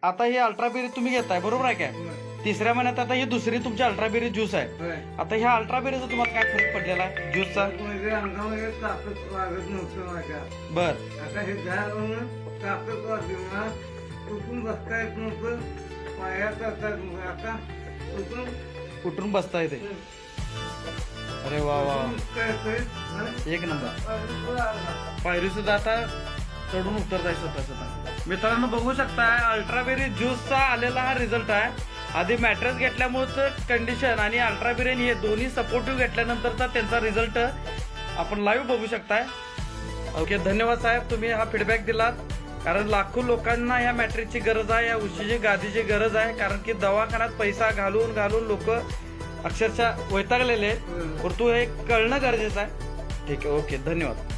आता ही अल्ट्राबेरी तुम्ही घेताय बरोबर आहे काय? तिसऱ्या महिन्यात आता ही दुसरी तुमची अल्ट्राबेरी ज्यूस आहे. आता ह्या अल्ट्राबेरीचा तुम्हाला काय फरक पडलेला आहे ज्यूसचा? म्हणजे अंगामध्ये ताकद वाढत नव्हतं माझ्या. बर आता हे झालं ताकद वाढली ना, उठून बसता येत नव्हतं, पाया करता येत नव्हतं. आता उठून बसता येते. अरे वा वा बसता येतंय. एक नंबर. पायरी सुद्धा आता चढून उतरताय स्वतः स्वतः. मित्रांनो बघू शकताय अल्ट्राबेरी ज्यूसचा आलेला हा रिझल्ट आहे. आधी मॅट्रेस घेतल्यामुळे कंडिशन आणि अल्ट्राबेरी हे दोन्ही सपोर्टिव्ह घेतल्यानंतरचा त्यांचा रिझल्ट आपण लाईव्ह बघू शकताय. ओके धन्यवाद साहेब, तुम्ही हा फीडबॅक दिलात. कारण लाखो लोकांना या मॅट्रेसची गरज आहे, या उशीची गादीची गरज आहे. कारण की दवाखान्यात पैसा घालून घालून लोक अक्षरशः वैतागलेले आहेत. परंतु हे कळणं गरजेचं आहे. ठीक आहे, ओके धन्यवाद.